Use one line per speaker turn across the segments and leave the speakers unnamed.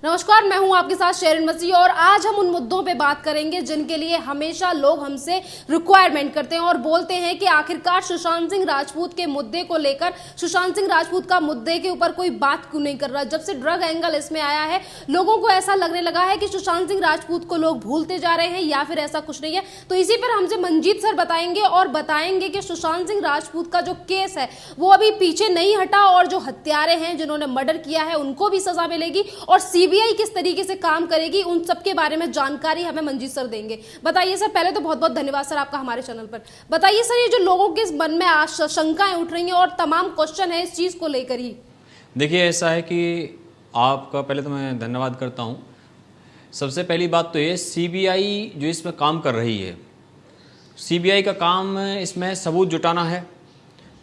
नमस्कार, मैं हूं आपके साथ शेरिन मसीह और आज हम उन मुद्दों पे बात करेंगे जिनके लिए हमेशा लोग हमसे रिक्वायरमेंट करते हैं और बोलते हैं कि आखिरकार सुशांत सिंह राजपूत के मुद्दे को लेकर सुशांत सिंह राजपूत का मुद्दे के ऊपर कोई बात क्यों नहीं कर रहा। जब से ड्रग एंगल इसमें आया है, लोगों को ऐसा लगने लगा है कि सुशांत सिंह राजपूत को लोग भूलते जा रहे हैं या फिर ऐसा कुछ नहीं है। तो इसी पर हमसे मंजीत सर बताएंगे और बताएंगे कि सुशांत सिंह राजपूत का जो केस है वो अभी पीछे नहीं हटा और जो हत्यारे हैं जिन्होंने मर्डर किया है उनको भी सजा मिलेगी और सीबीआई किस तरीके से काम करेगी, उन सब के बारे में जानकारी हमें मंजीत सर देंगे। बताइए सर, पहले तो बहुत बहुत धन्यवाद सर आपका हमारे चैनल पर। बताइए सर, ये जो लोगों के मन में शंकाएं उठ रही हैं और तमाम क्वेश्चन है इस चीज को लेकर ही।
देखिए, ऐसा है कि आपका पहले तो मैं धन्यवाद करता हूँ। सबसे पहली बात तो ये, सीबीआई जो इसमें काम कर रही है, सीबीआई का काम इसमें सबूत जुटाना है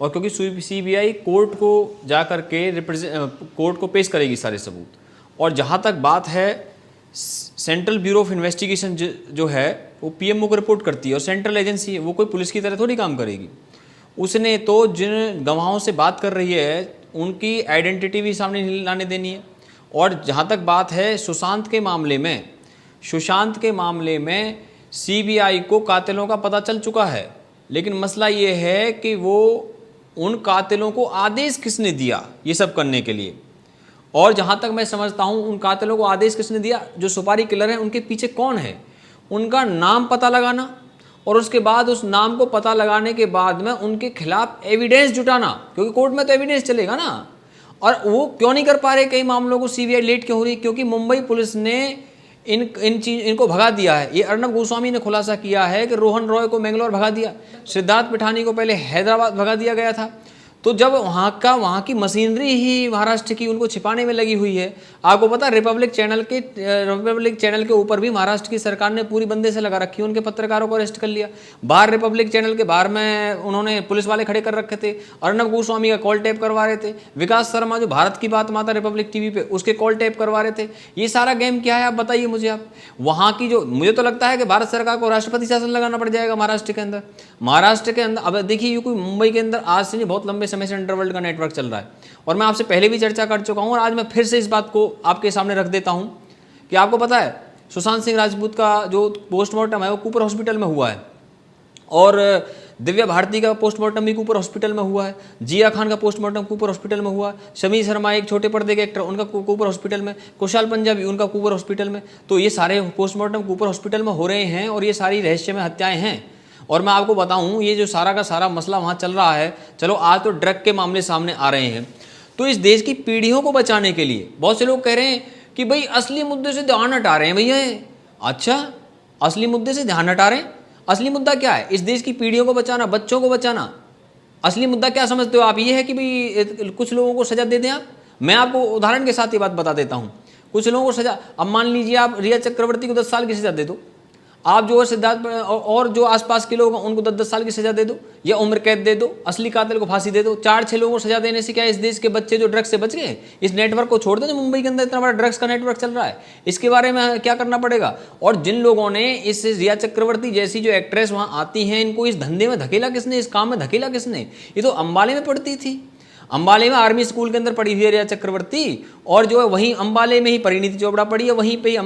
और क्योंकि सीबीआई कोर्ट को जा कर के कोर्ट को पेश करेगी सारे सबूत। और जहाँ तक बात है, सेंट्रल ब्यूरो ऑफ इन्वेस्टिगेशन जो है वो पीएमओ को रिपोर्ट करती है और सेंट्रल एजेंसी है, वो कोई पुलिस की तरह थोड़ी काम करेगी। उसने तो जिन गवाहों से बात कर रही है उनकी आइडेंटिटी भी सामने लाने देनी है। और जहाँ तक बात है सुशांत के मामले में सीबीआई को कातिलों का पता चल चुका है, लेकिन मसला ये है कि वो उन कातिलों को आदेश किसने दिया ये सब करने के लिए। और जहाँ तक मैं समझता हूँ, उन कातिलों को आदेश किसने दिया, जो सुपारी किलर हैं उनके पीछे कौन है, उनका नाम पता लगाना और उसके बाद उस नाम को पता लगाने के बाद में उनके खिलाफ एविडेंस जुटाना, क्योंकि कोर्ट में तो एविडेंस चलेगा ना। और वो क्यों नहीं कर पा रहे कई मामलों को, सीबीआई लेट क्यों हो रही, क्योंकि मुंबई पुलिस ने इनको भगा दिया है। ये अर्नब गोस्वामी ने खुलासा किया है कि रोहन रॉय को मैंगलोर भगा दिया, सिद्धार्थ पिठानी को पहले हैदराबाद भगा दिया गया था। तो जब वहाँ की मशीनरी ही महाराष्ट्र की उनको छिपाने में लगी हुई है। आपको पता, रिपब्लिक चैनल के ऊपर भी महाराष्ट्र की सरकार ने पूरी बंदे से लगा रखी है, उनके पत्रकारों को अरेस्ट कर लिया। बाहर रिपब्लिक चैनल के बाहर में उन्होंने पुलिस वाले खड़े कर रखे थे, अर्नब गोस्वामी का कॉल टैप करवा रहे थे, विकास शर्मा जो भारत की बात माता रिपब्लिक टीवी पे उसके कॉल टैप करवा रहे थे। ये सारा गेम क्या है आप बताइए मुझे। आप वहाँ की जो, मुझे तो लगता है कि भारत सरकार को राष्ट्रपति शासन लगाना पड़ जाएगा महाराष्ट्र के अंदर। अब देखिए, ये कोई मुंबई के अंदर आज से नहीं, बहुत लंबे समय से अंडरवर्ल्ड का नेटवर्क चल रहा है और मैं आपसे पहले भी चर्चा कर चुका हूं और आज मैं फिर से इस बात को आपके सामने रख देता हूं कि आपको पता है सुशांत सिंह राजपूत का जो पोस्टमार्टम है वो कूपर हॉस्पिटल में हुआ है और दिव्या भारती का पोस्टमार्टम भी कूपर हॉस्पिटल में हुआ है, जिया खान का पोस्टमार्टम कूपर हॉस्पिटल में हुआ, शमी शर्मा एक छोटे पर्दे के एक्टर, उनका कूपर हॉस्पिटल में, कुशाल पंजाबी उनका कूपर हॉस्पिटल में। तो ये सारे पोस्टमार्टम कूपर हॉस्पिटल में हो रहे हैं और ये सारी रहस्यमय हत्याएं हैं। और मैं आपको बताऊं, ये जो सारा का सारा मसला वहाँ चल रहा है, चलो आज तो ड्रग के मामले सामने आ रहे हैं, तो इस देश की पीढ़ियों को बचाने के लिए बहुत से लोग कह रहे हैं कि भाई असली मुद्दे से ध्यान हटा रहे हैं भैया। अच्छा, असली मुद्दे से ध्यान हटा रहे हैं? असली मुद्दा क्या है? इस देश की पीढ़ियों को बचाना, बच्चों को बचाना। असली मुद्दा क्या समझते हो आप? ये है कि भाई कुछ लोगों को सजा दे दें आप। मैं आपको उदाहरण के साथ ये बात बता देता हूँ। कुछ लोगों को सजा, अब मान लीजिए आप रिया चक्रवर्ती को 10 साल की सजा दे दो, आप जो है सिद्धार्थ और जो आसपास के लोग उनको 10-10 साल की सजा दे दो या उम्र कैद दे दो, असली कातिल को फांसी दे दो। 4-6 लोगों को सजा देने से क्या इस देश के बच्चे जो ड्रग्स से बच गए? इस नेटवर्क को छोड़ दो जो मुंबई के अंदर इतना बड़ा ड्रग्स का नेटवर्क चल रहा है, इसके बारे में क्या करना पड़ेगा? और जिन लोगों ने, इस रिया चक्रवर्ती जैसी जो एक्ट्रेस वहाँ आती हैं, इनको इस धंधे में धकेला किसने, इस काम में धकेला किसने? ये तो अंबाले में पढ़ती थी, अंबाले में आर्मी स्कूल के अंदर पढ़ी हुई है रिया चक्रवर्ती, और जो है वहीं अंबाले में ही परिणीति चोपड़ा पढ़ी है, वहीं पे ही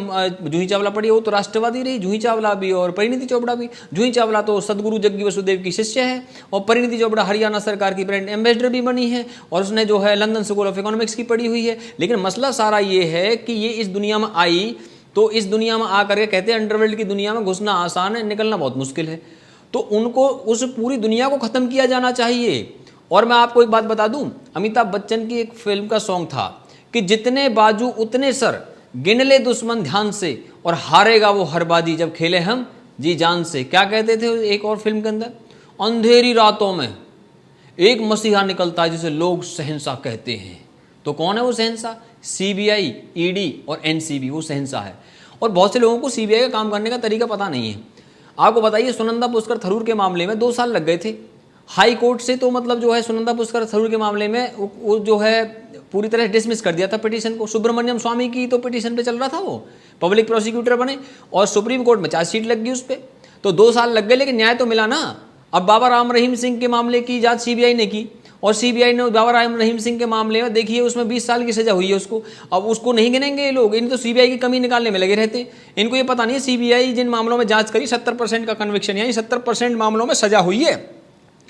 जूही चावला पढ़ी है। वो तो राष्ट्रवादी रही, जूही चावला भी और परिणीति चोपड़ा भी। जूही चावला तो सदगुरु जग्गी वसुदेव की शिष्य है और परिणीति चोपड़ा हरियाणा सरकार की ब्रांड एम्बेसडर भी बनी है और उसने जो है लंदन स्कूल ऑफ इकोनॉमिक्स की पढ़ी हुई है। लेकिन मसला सारा ये है कि ये इस दुनिया में आई, तो इस दुनिया में आकर के कहते हैं अंडरवर्ल्ड की दुनिया में घुसना आसान है, निकलना बहुत मुश्किल है। तो उनको उस पूरी दुनिया को ख़त्म किया जाना चाहिए। और मैं आपको एक बात बता दूं, अमिताभ बच्चन की एक फिल्म का सॉन्ग था कि जितने बाजू उतने सर, गिन ले दुश्मन ध्यान से और हारेगा वो हर बाजी जब खेले हम जी जान से। क्या कहते थे एक और फिल्म के अंदर? अंधेरी रातों में एक मसीहा निकलता है जिसे लोग शहंशाह कहते हैं। तो कौन है वो शहंशाह? सीबीआई, ईडी और एनसीबी वो शहंशाह है। और बहुत से लोगों को सीबीआई का काम करने का तरीका पता नहीं है। आपको बताइए, सुनंदा पुष्कर थरूर के मामले में 2 साल लग गए थे हाई कोर्ट से। तो मतलब जो है सुनंदा पुष्कर थरूर के मामले में वो जो है पूरी तरह डिसमिस कर दिया था पिटीशन को। सुब्रमण्यम स्वामी की तो पिटीशन पे चल रहा था, वो पब्लिक प्रोसिक्यूटर बने और सुप्रीम कोर्ट में चार्जशीट लग गई उस पर। तो 2 साल लग गए, लेकिन न्याय तो मिला ना। अब बाबा राम रहीम सिंह के मामले की जांच सीबीआई ने की और सीबीआई ने बाबर रहीम सिंह के मामले में देखिए उसमें 20 साल की सजा हुई है उसको, अब उसको नहीं गिनेंगे ये लोग? इन तो सीबीआई की कमी निकालने में लगे रहते हैं। इनको ये पता नहीं है सीबीआई जिन मामलों में जांच करी 70% का कन्विक्शन, यानी 70% मामलों में सजा हुई है।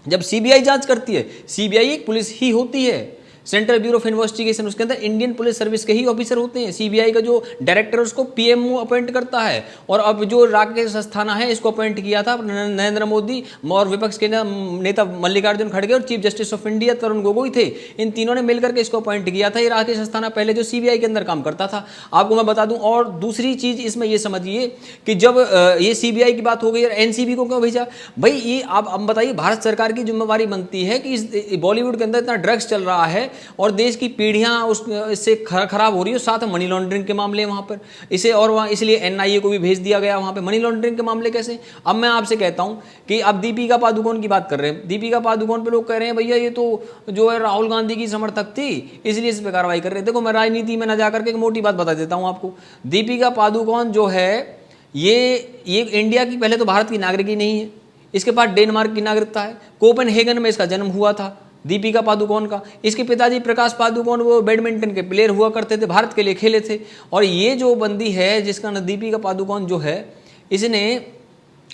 जब सीबीआई जांच करती है, सीबीआई एक पुलिस ही होती है, सेंट्रल ब्यूरो ऑफ इन्वेस्टिगेशन, उसके अंदर इंडियन पुलिस सर्विस के ही ऑफिसर होते हैं। सीबीआई का जो डायरेक्टर उसको पीएमओ अपॉइंट करता है, और अब जो राकेश अस्थाना है इसको अपॉइंट किया था नरेंद्र मोदी और विपक्ष के नेता मल्लिकार्जुन खड़गे और chief justice of India Tarun Gogoi थे, इन तीनों ने मिलकर के इसको अपॉइंट किया था। ये राकेश अस्थाना पहले जो सीबीआई के अंदर काम करता था, आपको मैं बता दूं। और दूसरी चीज इसमें ये समझिए कि जब ये सीबीआई की बात हो गई, एनसीबी को क्यों भेजा भाई? ये आप बताइए, भारत सरकार की जिम्मेवारी बनती है कि इस बॉलीवुड के अंदर इतना ड्रग्स चल रहा है और देश की पीढ़ियां इससे खराब हो रही है, साथ में मनी लॉन्ड्रिंग के मामले वहां पर इसे, और वहां इसलिए एनआईए को भी भेज दिया गया वहां पे। मनी लॉन्ड्रिंग के मामले कैसे? अब मैं आपसे कहता हूं कि अब दीपिका पादुकोण की बात कर रहे हैं, दीपिका पादुकोण पे लोग कह रहे हैं भैया ये तो जो है राहुल गांधी की समर्थक थी इसलिए इस पर कार्रवाई कर रहे हैं। देखो मैं राजनीति में न जाकर के एक मोटी बात बता देता हूं आपको। दीपिका पादुकोण जो है ये इंडिया की, पहले तो भारत की नागरिक ही नहीं है, इसके पास डेनमार्क की नागरिकता है। कोपेनहेगन में इसका जन्म हुआ था दीपिका पादुकोण का। इसके पिताजी प्रकाश पादुकोण वो बैडमिंटन के प्लेयर हुआ करते थे, भारत के लिए खेले थे। और ये जो बंदी है जिसका नाम दीपिका पादुकोण जो है, इसने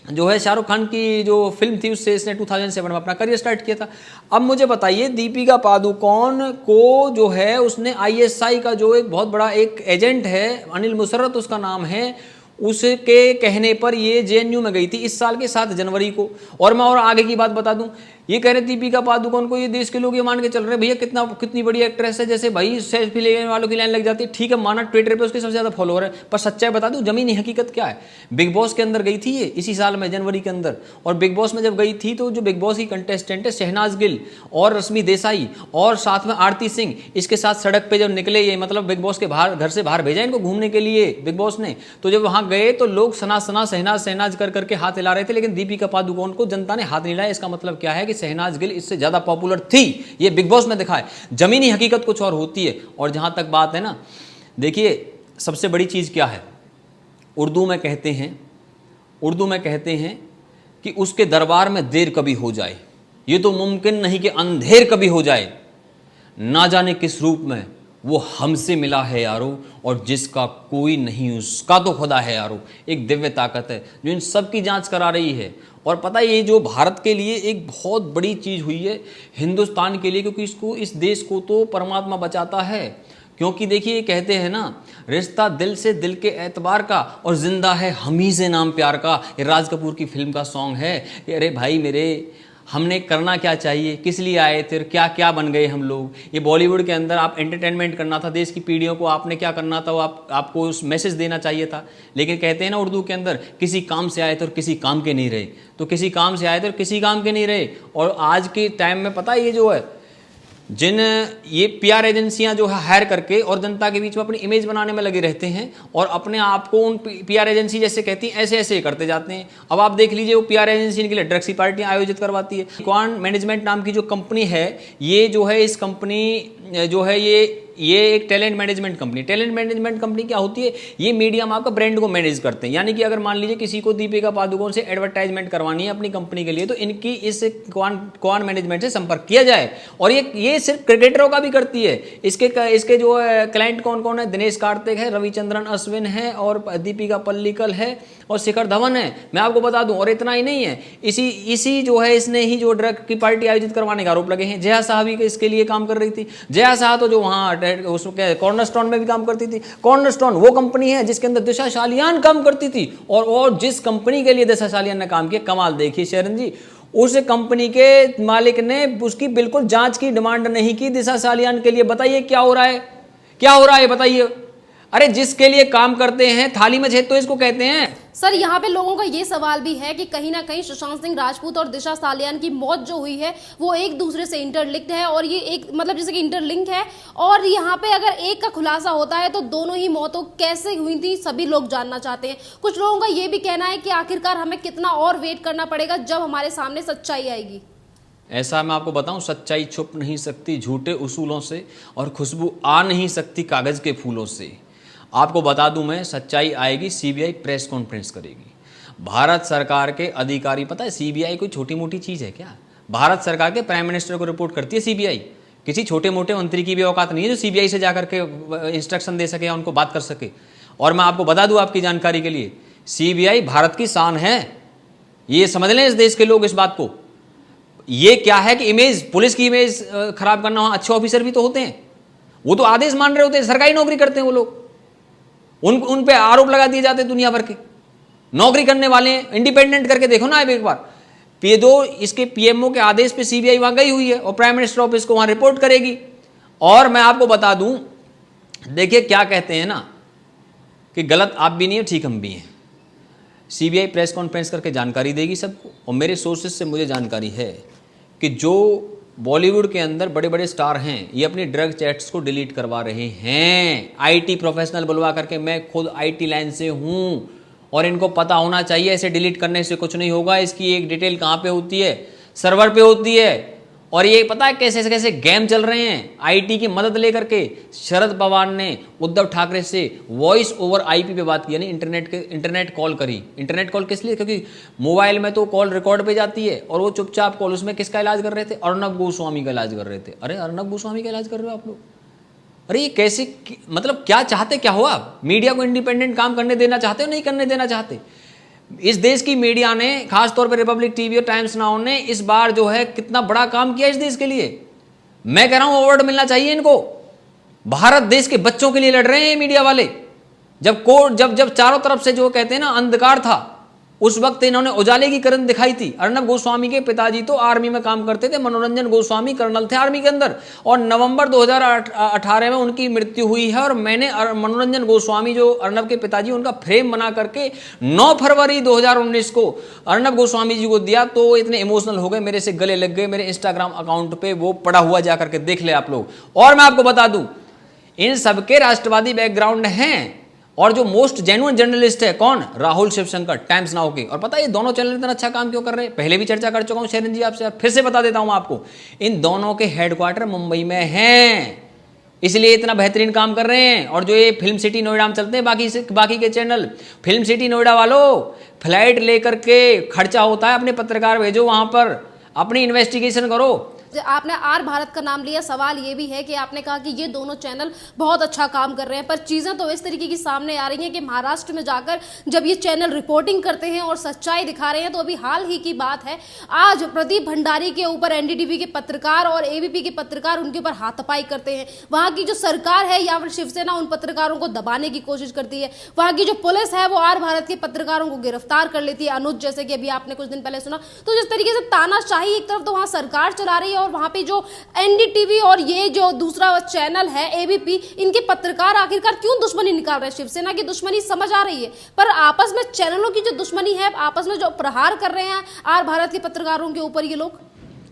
जो है शाहरुख खान की जो फिल्म थी उससे इसने 2007 में अपना करियर स्टार्ट किया था। अब मुझे बताइए, दीपिका पादुकोण को जो है उसने आईएसआई का जो एक बहुत बड़ा एक एजेंट है, अनिल मुसर्रत उसका नाम है, उसके कहने पर ये जेएनयू में गई थी इस साल के 7 जनवरी को। और मैं और आगे की बात बता दूं, ये कह रहे दीपिका पादुकोण को ये देश के लोग ये मान के चल रहे हैं भैया कितनी बड़ी एक्ट्रेस है, जैसे भाई सेल्फी लेने वालों की लाइन लग जाती है। ठीक है, माना ट्विटर पे उसके सबसे ज्यादा फॉलोअर है, पर सच्चाई बता दूं, जमीनी हकीकत क्या है? बिग बॉस के अंदर गई थी ये इसी साल में जनवरी के अंदर, और बिग बॉस में जब गई थी तो जो बिग बॉस की कंटेस्टेंट है शहनाज गिल और रश्मि देसाई और साथ में आरती सिंह, इसके साथ सड़क पे जब निकले ये, मतलब बिग बॉस के बाहर, घर से बाहर भेजा इनको घूमने के लिए बिग बॉस ने, तो जब वहां गए तो लोग सना शहनाज कर करके हाथ हिला रहे थे, लेकिन दीपिका पादुकोण को जनता ने हाथ नहीं हिलाया। इसका मतलब क्या है कि शहनाज गिल इससे ज्यादा पॉपुलर थी, ये बिग बॉस में दिखा है। जमीनी हकीकत कुछ और होती है। और जहां तक बात है ना, देखिए सबसे बड़ी चीज क्या है, उर्दू में कहते हैं कि उसके दरबार में देर कभी हो जाए, ये तो मुमकिन नहीं कि अंधेर कभी हो जाए, ना जाने किस रूप में वो हमसे मिला है यारो, और जिसका कोई नहीं उसका तो खुदा है यारो। एक दिव्य ताकत है जो इन सब की जांच करा रही है। और पता है ये जो भारत के लिए एक बहुत बड़ी चीज हुई है, हिंदुस्तान के लिए, क्योंकि इस देश को तो परमात्मा बचाता है। क्योंकि देखिए कहते हैं ना, रिश्ता दिल से, दिल के एतबार का, और जिंदा है हम ही से नाम प्यार का। ये राज कपूर की फिल्म का सॉन्ग है। अरे भाई मेरे, हमने करना क्या चाहिए, किस लिए आए थे, क्या क्या बन गए हम लोग। ये बॉलीवुड के अंदर आप एंटरटेनमेंट करना था देश की पीढ़ियों को, आपने क्या करना था, वो आपको उस मैसेज देना चाहिए था। लेकिन कहते हैं ना उर्दू के अंदर, किसी काम से आए थे और किसी काम के नहीं रहे। तो किसी काम से आए थे और किसी काम के नहीं रहे। और आज के टाइम में पता है ये जो है, जिन ये पीआर एजेंसियां जो है हायर करके और जनता के बीच में अपनी इमेज बनाने में लगे रहते हैं, और अपने आप को उन पीआर एजेंसी जैसे कहती हैं ऐसे ऐसे करते जाते हैं। अब आप देख लीजिए, वो पीआर एजेंसी के लिए ड्रग्स की पार्टियां आयोजित करवाती है। क्वान मैनेजमेंट नाम की जो कंपनी है, ये जो है इस कंपनी जो है ये एक talent management company. Talent management company क्या होती है? ये मीडिया में आपका ब्रांड को मैनेज करते हैं। यानी कि अगर मान लीजिए किसी को दीपिका पादुकोण से एडवर्टाइजमेंट करवानी है अपनी कंपनी के लिए, तो इनकी इस क्वान मैनेजमेंट से संपर्क किया जाए। और ये सिर्फ क्रिकेटरों का भी करती है। इसके जो क्लाइंट कौन कौन है? दिनेश कार्तिक है, रविचंद्रन अश्विन है, और दीपिका पल्लिकल है, और शिखर धवन है। मैं आपको बता दूं, और इतना ही नहीं है, इसी जो है इसने ही जो ड्रग की पार्टी आयोजित करवाने का आरोप लगे हैं। जया साहब भी इसके लिए काम कर रही थी। जया साहब तो जो वहाँ उसके कॉर्नरस्टोन में भी काम करती थी। कॉर्नरस्टोन वो कंपनी है जिसके अंदर दिशा सालियान काम करती थी, और जिस कंपनी के लिए दिशा सालियान ने काम किया, कमाल देखिए शरण जी, उस कंपनी के मालिक ने उसकी बिल्कुल जांच की डिमांड नहीं की दिशा सालियान के लिए। बताइए क्या हो रहा है, क्या हो रहा है बताइए। अरे जिसके लिए काम करते हैं थाली में छेद तो इसको कहते हैं।
सर यहाँ पे लोगों का ये सवाल भी है कि कहीं ना कहीं सुशांत सिंह राजपूत और दिशा सालियान की मौत जो हुई है वो एक दूसरे से इंटरलिंक्ड है, और ये एक मतलब जैसे कि इंटरलिंक है। और यहाँ पे अगर एक का खुलासा होता है तो दोनों ही मौतों कैसे हुई थी सभी लोग जानना चाहते हैं। कुछ लोगों का ये भी कहना है कि आखिरकार हमें कितना और वेट करना पड़ेगा जब हमारे सामने सच्चाई आएगी।
ऐसा मैं आपको बताऊं, सच्चाई छुप नहीं सकती झूठे उसूलों से, और खुशबू आ नहीं सकती कागज के फूलों से। आपको बता दूं मैं, सच्चाई आएगी, सीबीआई प्रेस कॉन्फ्रेंस करेगी। भारत सरकार के अधिकारी, पता है सीबीआई कोई छोटी मोटी चीज़ है क्या? भारत सरकार के प्राइम मिनिस्टर को रिपोर्ट करती है सीबीआई। किसी छोटे मोटे मंत्री की भी औकात नहीं है जो सीबीआई से जाकर के इंस्ट्रक्शन दे सके या उनको बात कर सके। और मैं आपको बता दूं आपकी जानकारी के लिए, सीबीआई भारत की शान है, ये समझ लें इस देश के लोग इस बात को। ये क्या है कि इमेज, पुलिस की इमेज खराब करना, अच्छे ऑफिसर भी तो होते हैं, वो तो आदेश मान रहे होते हैं, सरकारी नौकरी करते हैं वो लोग, उन पे आरोप लगा दिए जाते हैं दुनिया भर के। नौकरी करने वाले हैं, इंडिपेंडेंट करके देखो ना एक बार। ये दो इसके पीएमओ के आदेश पे सीबीआई वहां गई हुई है और प्राइम मिनिस्टर ऑफिस को वहां रिपोर्ट करेगी। और मैं आपको बता दूं, देखिए क्या कहते हैं ना कि गलत आप भी नहीं है, ठीक हम भी हैं। सीबीआई प्रेस कॉन्फ्रेंस करके जानकारी देगी सबको, और मेरे सोर्सेज से मुझे जानकारी है कि जो बॉलीवुड के अंदर बड़े बड़े स्टार हैं ये अपनी ड्रग चैट्स को डिलीट करवा रहे हैं, आईटी प्रोफेशनल बुलवा करके। मैं खुद आईटी लाइन से हूं और इनको पता होना चाहिए ऐसे डिलीट करने से कुछ नहीं होगा। इसकी एक डिटेल कहाँ पे होती है, सर्वर पे होती है। और ये पता है कैसे कैसे गेम चल रहे हैं, आईटी की मदद लेकर के शरद पवार ने उद्धव ठाकरे से वॉइस ओवर आईपी पे बात की, यानी इंटरनेट कॉल करी। इंटरनेट कॉल किस लिए? क्योंकि मोबाइल में तो कॉल रिकॉर्ड पे जाती है और वो चुपचाप कॉल, उसमें किसका इलाज कर रहे थे? अर्नब गोस्वामी का इलाज कर रहे थे। अरे अर्नब गोस्वामी का इलाज कर रहे हो आप लोग? अरे ये कैसे, मतलब क्या चाहते, क्या हो आप? मीडिया को इंडिपेंडेंट काम करने देना चाहते हो, नहीं करने देना चाहते? इस देश की मीडिया ने, खासतौर पर रिपब्लिक टीवी और टाइम्स नाउ ने इस बार जो है कितना बड़ा काम किया इस देश के लिए। मैं कह रहा हूं अवार्ड मिलना चाहिए इनको। भारत देश के बच्चों के लिए लड़ रहे हैं मीडिया वाले। जब चारों तरफ से जो कहते हैं ना अंधकार था, उस वक्त इन्होंने उजाले की किरण दिखाई थी। अर्नब गोस्वामी के पिताजी तो आर्मी में काम करते थे, मनोरंजन गोस्वामी कर्नल थे आर्मी के अंदर, और नवंबर 2018 में उनकी मृत्यु हुई है। और मैंने मनोरंजन गोस्वामी जो अर्नब के पिताजी, उनका फ्रेम बना करके 9 फरवरी 2019 को अर्नब गोस्वामी जी को दिया, तो इतने इमोशनल हो गए, मेरे से गले लग गए। मेरे इंस्टाग्राम अकाउंट पे वो पड़ा हुआ जाकर के देख ले आप लोग। और मैं आपको बता दूं, इन सबके राष्ट्रवादी बैकग्राउंड हैं। और जो मोस्ट जेन्युइन जर्नलिस्ट है कौन? राहुल शिवशंकर, टाइम्स नाउ के। और पता है ये दोनों चैनल इतना अच्छा काम क्यों कर रहे हैं? पहले भी चर्चा कर चुका हूं शेरन जी आपसे, फिर से बता देता हूं आपको। इन दोनों के हेडक्वार्टर मुंबई में हैं, इसलिए इतना बेहतरीन काम कर रहे हैं। और जो ये फिल्म सिटी नोएडा में चलते हैं बाकी के चैनल, फिल्म सिटी नोएडा वालों, फ्लाइट लेकर के खर्चा होता है, अपने पत्रकार भेजो वहां पर, अपनी इन्वेस्टिगेशन करो।
आपने आर भारत का नाम लिया, सवाल ये भी है कि आपने कहा कि ये दोनों चैनल बहुत अच्छा काम कर रहे हैं, पर चीज़ें तो इस तरीके की सामने आ रही हैं कि महाराष्ट्र में जाकर जब ये चैनल रिपोर्टिंग करते हैं और सच्चाई दिखा रहे हैं, तो अभी हाल ही की बात है, आज प्रदीप भंडारी के ऊपर एनडीटीवी के पत्रकार और एबीपी के पत्रकार उनके ऊपर हाथापाई करते हैं। वहाँ की जो सरकार है या फिर शिवसेना उन पत्रकारों को दबाने की कोशिश करती है। वहाँ की जो पुलिस है वो आर भारत के पत्रकारों को गिरफ्तार कर लेती है, अनुज जैसे कि अभी आपने कुछ दिन पहले सुना। तो जिस तरीके से तानाशाही एक तरफ तो वहाँ सरकार चला रही है और वहां पे जो एनडीटीवी और ये जो दूसरा चैनल है एबीपी, इनके पत्रकार आखिरकार क्यों दुश्मनी निकाल रहे हैं? शिवसेना की दुश्मनी समझ आ रही है, पर आपस में चैनलों की जो दुश्मनी है, आपस में जो प्रहार कर रहे हैं आर भारत के पत्रकारों के ऊपर ये लोग।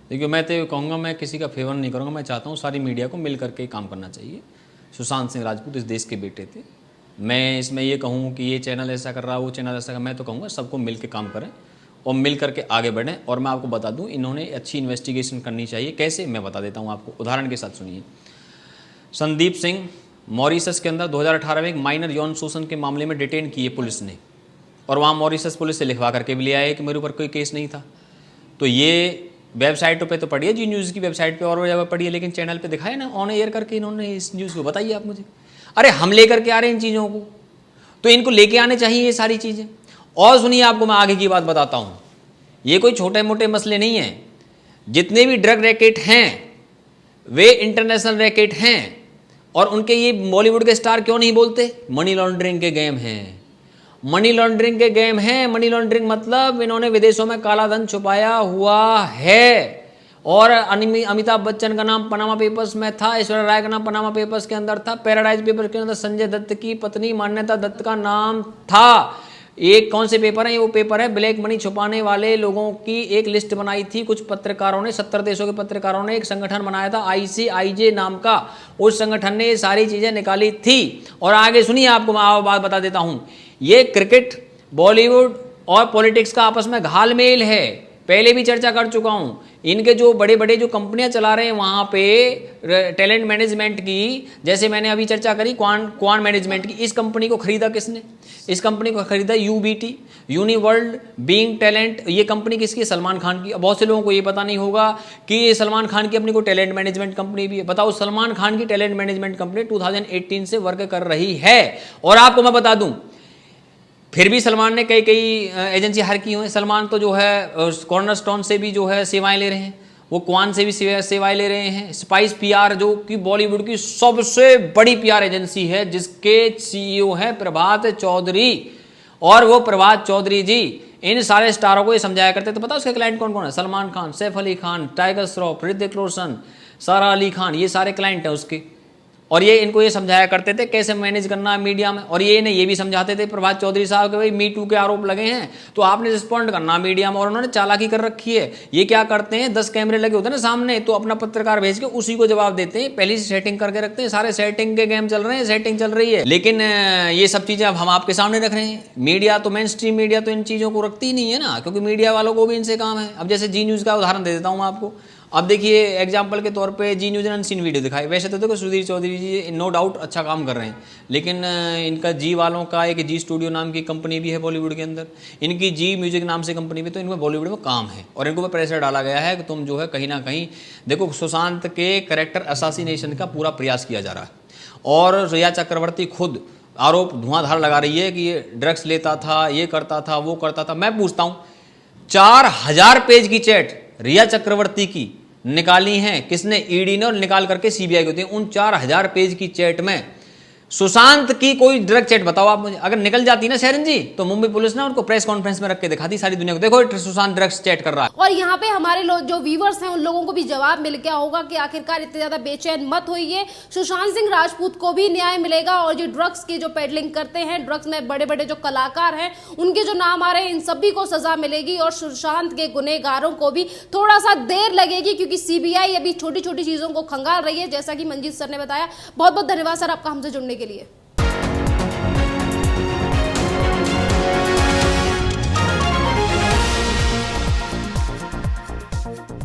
देखिए मैं तो कहूँगा, मैं किसी का फेवर नहीं करूँगा, मैं चाहता हूँ सारी मीडिया को मिल करके काम करना चाहिए। सुशांत सिंह राजपूत इस देश के बेटे थे। मैं इसमें ये कहूँ कि ये चैनल ऐसा कर रहा, वो चैनल ऐसा कर, मैं तो कहूँगा सबको मिल के काम करें और मिल करके आगे बढ़ें। और मैं आपको बता दूं, इन्होंने अच्छी इन्वेस्टिगेशन करनी चाहिए। कैसे, मैं बता देता हूं आपको, उदाहरण के साथ सुनिए। संदीप सिंह मॉरिशस के अंदर 2018 में एक माइनर यौन शोषण के मामले में डिटेन किए पुलिस ने, और वहाँ मॉरिशस पुलिस से लिखवा करके भी ले आए कि मेरे ऊपर कोई केस नहीं था। तो ये वेबसाइटों पे तो पढ़िए, जी न्यूज़ की वेबसाइट पे और जगह पढ़िए, लेकिन चैनल पे दिखाए ना ऑन एयर करके इन्होंने इस न्यूज़ को। बताइए आप मुझे, अरे हम लेकर के आ रहे हैं इन चीज़ों को, तो इनको लेके आने चाहिए ये सारी चीज़ें। और सुनिए, आपको मैं आगे की बात बताता हूँ, ये कोई छोटे मोटे मसले नहीं हैं। जितने भी ड्रग रैकेट हैं वे इंटरनेशनल रैकेट हैं, और उनके ये बॉलीवुड के स्टार क्यों नहीं बोलते? मनी लॉन्ड्रिंग के गेम हैं, मनी लॉन्ड्रिंग के गेम हैं। मनी लॉन्ड्रिंग मतलब इन्होंने विदेशों में काला धन छुपाया हुआ है। और अमिताभ बच्चन का नाम पनामा पेपर्स में था, ऐश्वर्या राय का नाम पनामा पेपर्स के अंदर था, पैराडाइज पेपर के अंदर संजय दत्त की पत्नी मान्यता दत्त का नाम था। एक कौन से पेपर है? वो पेपर है ब्लैक मनी छुपाने वाले लोगों की एक लिस्ट बनाई थी कुछ पत्रकारों ने, 70 देशों के पत्रकारों ने एक संगठन बनाया था ICIJ नाम का। उस संगठन ने ये सारी चीजें निकाली थी। और आगे सुनिए, आपको मैं बात बता देता हूं, ये क्रिकेट, बॉलीवुड और पॉलिटिक्स का आपस में घालमेल है। पहले भी चर्चा कर चुका हूं। इनके जो बड़े बड़े जो कंपनियां चला रहे हैं वहां पे टैलेंट मैनेजमेंट की, जैसे मैंने अभी चर्चा करी क्वान मैनेजमेंट की, इस कंपनी को खरीदा किसने? इस कंपनी को खरीदा यूबीटी, यूनिवर्ल्ड बीइंग टैलेंट। ये कंपनी किसकी? सलमान खान की। बहुत से लोगों को ये पता नहीं होगा कि ये सलमान खान की अपनी को टैलेंट मैनेजमेंट कंपनी भी है। बताओ, सलमान खान की टैलेंट मैनेजमेंट कंपनी 2018 से वर्क कर रही है। और आपको मैं बता दूं, फिर भी सलमान ने कई एजेंसी हायर की हुई हैं। सलमान तो जो है कॉर्नरस्टोन से भी जो है सेवाएं ले रहे हैं, वो क्वान से भी सेवाएं ले रहे हैं। स्पाइस पीआर जो कि बॉलीवुड की सबसे बड़ी पीआर एजेंसी है, जिसके सीईओ हैं प्रभात चौधरी। और वो प्रभात चौधरी जी इन सारे स्टारों को ये समझाया करते। तो पता उसके क्लाइंट कौन कौन है? सलमान खान, सैफ अली खान, टाइगर श्रॉफ, ऋतिक रोशन, सारा अली खान, ये सारे क्लाइंट हैं उसके। और ये इनको ये समझाया करते थे कैसे मैनेज करना है मीडिया में। और ये इन्हें ये भी समझाते थे प्रभात चौधरी साहब के भाई मी टू के आरोप लगे हैं तो आपने रिस्पॉन्ड करना मीडिया में। और उन्होंने चालाकी कर रखी है। ये क्या करते हैं, 10 कैमरे लगे होते हैं ना सामने, तो अपना पत्रकार भेज के उसी को जवाब देते हैं। पहले से सेटिंग करके रखते हैं, सारे सेटिंग के गेम चल रहे हैं, सेटिंग चल रही है। लेकिन ये सब चीजें अब हम आपके सामने रख रहे हैं। मीडिया तो मेन स्ट्रीम मीडिया तो इन चीजों को रखती ही नहीं है ना, क्योंकि मीडिया वालों को भी इनसे काम है। अब जैसे जी न्यूज का उदाहरण दे देता हूँ आपको। अब देखिए एग्जाम्पल के तौर पे जी न्यूज़ ने अनसीन वीडियो दिखाई। वैसे तो देखो सुधीर चौधरी जी नो डाउट अच्छा काम कर रहे हैं, लेकिन इनका जी वालों का एक जी स्टूडियो नाम की कंपनी भी है बॉलीवुड के अंदर, इनकी जी म्यूजिक नाम से कंपनी भी। तो इनमें बॉलीवुड में काम है और इनको प्रेशर डाला गया है कि तुम जो है कहीं ना कहीं देखो, सुशांत के कैरेक्टर असैसिनेशन का पूरा प्रयास किया जा रहा है। और रिया चक्रवर्ती खुद आरोप धुआंधार लगा रही है कि ये ड्रग्स लेता था, ये करता था, वो करता था। मैं पूछता हूँ, 4000 पेज की चैट रिया चक्रवर्ती की निकाली हैं किसने? ईडी ने, और निकाल करके सीबीआई को दी। उन 4000 पेज की चैट में सुशांत की कोई ड्रग चैट बताओ आप मुझे। अगर निकल जाती ना शरण जी, तो मुंबई पुलिस ने उनको प्रेस कॉन्फ्रेंस में रख के दिखाती सारी दुनिया को, देखो सुशांत ड्रग्स चैट कर रहा है।
और यहाँ पे हमारे लोग जो व्यूवर्स हैं उन लोगों को भी जवाब मिल गया होगा कि आखिरकार इतने ज्यादा बेचैन मत होइए, सुशांत सिंह राजपूत को भी न्याय मिलेगा। और जो ड्रग्स की जो पेडलिंग करते हैं, ड्रग्स में बड़े बड़े जो कलाकार हैं उनके जो नाम आ रहे हैं, इन सभी को सजा मिलेगी। और सुशांत के गुनहगारों को भी थोड़ा सा देर लगेगी, क्योंकि सीबीआई अभी छोटी छोटी चीजों को खंगाल रही है, जैसा कि मंजीत सर ने बताया। बहुत बहुत धन्यवाद सर आपका हमसे जुड़ने के लिए।